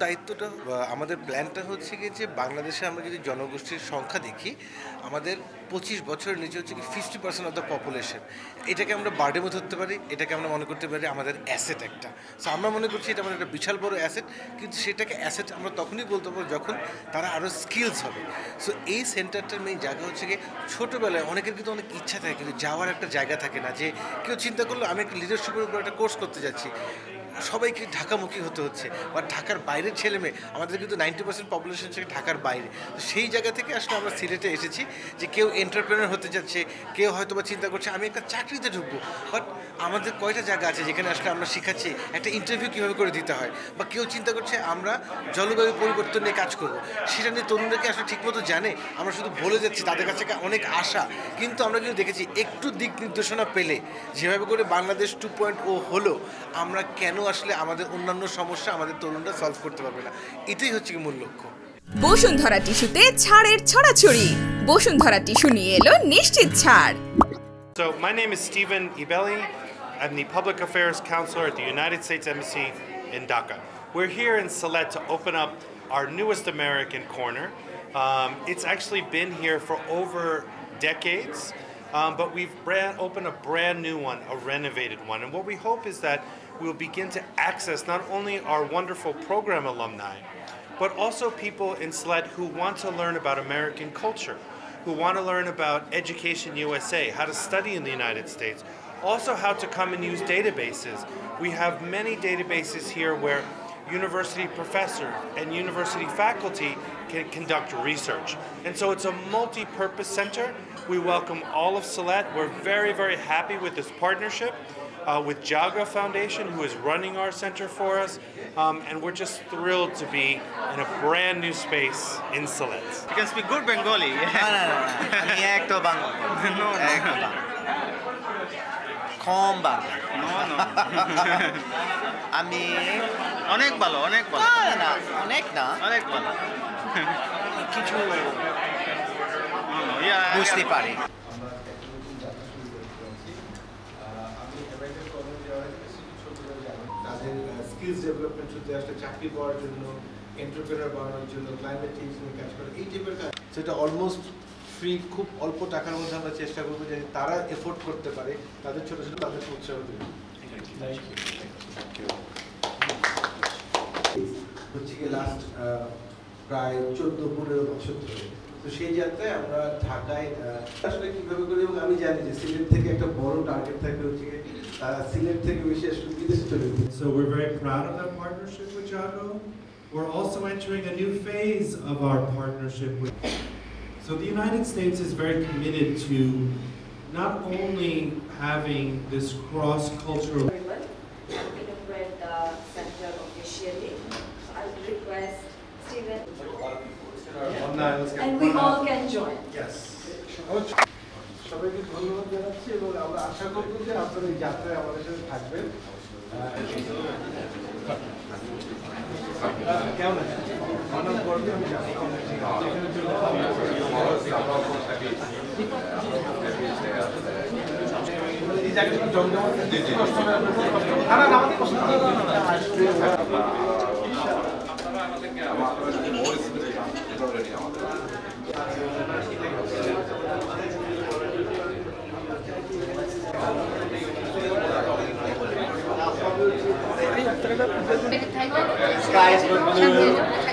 দায়িত্বটা আমাদের প্ল্যানটা হচ্ছে কি যে বাংলাদেশে আমরা যদি জনগোষ্ঠীর সংখ্যা দেখি আমাদের 25 বছরের নিচে হচ্ছে কি 50% অফ দ্য পপুলেশন। এটাকে আমরা বার্ডেমও ধরতে পারি, এটাকে আমরা মনে করতে পারি আমাদের অ্যাসেট একটা। সো আমরা মনে করছি এটা আমাদের একটা বিশাল বড় অ্যাসেট, কিন্তু সেটাকে অ্যাসেট আমরা তখনই বলতে পারবো যখন তারা আরও স্কিলস হবে। সো এই সেন্টারটার মেইন জায়গা হচ্ছে কি ছোটোবেলায় অনেকের কিন্তু অনেক ইচ্ছা থাকে কিন্তু যাওয়ার একটা জায়গা থাকে না, যে কেউ চিন্তা করলো আমি একটা লিডারশিপের উপর একটা কোর্স করতে যাচ্ছি, সবাইকে ঢাকামুখী হতে হচ্ছে বা ঢাকার বাইরের ছেলে মেয়ে, আমাদের কিন্তু 90% পপুলেশন থেকে ঢাকার বাইরে। তো সেই জায়গা থেকে আসলে আমরা সিলেটে এসেছি যে কেউ এন্টারপ্রেনার হতে যাচ্ছে, কেউ হয়তো বা চিন্তা করছে আমি একটা চাকরিতে ঢুকবো, বাট আমাদের কয়টা জায়গা আছে যেখানে আসলে আমরা শিখাচ্ছি একটা ইন্টারভিউ কীভাবে করে দিতে হয়, বা কেউ চিন্তা করছে আমরা জলবায়ু পরিবর্তন নিয়ে কাজ করবো, সেটা নিয়ে তরুণদেরকে আসলে ঠিকমতো জানে, আমরা শুধু বলে যাচ্ছি, তাদের কাছে অনেক আশা, কিন্তু আমরা কিন্তু দেখেছি একটু দিক নির্দেশনা পেলে যেভাবে করে বাংলাদেশ 2.0 হলো, আমরা কেন আসলে আমাদের অন্যান্য সমস্যা আমাদের তরুণরা সলভ করতে পারবে না, এটাই হচ্ছে কি মূল লক্ষ্য। বসুন্ধরা টিস্যুতে ছাড়ের ছড়াছড়ি। বসুন্ধরা টিস্যু নিয়ে এলো নিশ্চিত ছাড়। So my name is Stephen Ibelli. I'm the Public Affairs Counselor at the United States Embassy in Dhaka. We're here in Sylhet to open up our newest American corner. It's actually been here for over decades. But we've opened a brand new one, a renovated one. And what we hope is that we'll begin to access not only our wonderful program alumni, but also people in Sylhet who want to learn about American culture, who want to learn about Education USA, how to study in the United States, also how to come and use databases. We have many databases here where university professors and university faculty can conduct research. And so it's a multi-purpose center. We welcome all of Sylhet. We're very, very happy with this partnership with Jaga Foundation, who is running our center for us. And we're just thrilled to be in a brand new space in Sylhet. You can speak good Bengali. আমি একটু বাংলা কম বাংলা আমি অনেক ভালো, অনেক ভালো। না অনেক না অনেক ভালো। কিছু বুঝতে পারি। তাদের স্কিলস ডেভেলপমেন্ট হতে আসলে চাকরি পাওয়ার জন্য, এন্টারপ্রেনার বানানোর জন্য, ক্লাইমেট চেঞ্জ নিয়ে কাজ করে, এই টাইপের কাজ সেটা অলমোস্ট ফ্রি, খুব অল্প টাকার মধ্যে আমরা চেষ্টা করবো যে তারা এফোর্ড করতে পারে, তাদের ছোটো ছোটো তাদের উৎসাহ দেবে। হচ্ছে কি লাস্ট প্রায় 14-15 বছর ধরে, তো সেই যাত্রায় আমরা ঢাকায় আসলে কীভাবে করি, এবং আমি জানি যে সিলেট থেকে একটা বড় টার্গেট থাকে হচ্ছে তারা সিলেট থেকে বেশি আসলে বিদেশে চলে যায়। So we're very proud of that partnership with Jago. We're also entering a new phase of our partnership with. So the United States is very committed to not only having this cross-cultural. I'm inaugurate the center officially. So I would request Stephen, and we all can join. Yes. সবাইকে ধন্যবাদ জানাচ্ছি এবং আমরা আশা করবো যে আপনারা এই যাত্রায় আমাদের সাথে থাকবেন। কেমন আছেন? অনেক গর্বে আমি জানি এই জায়গাটা জমজমাট কষ্ট হবে, না আমাদের কষ্ট Sky is blue.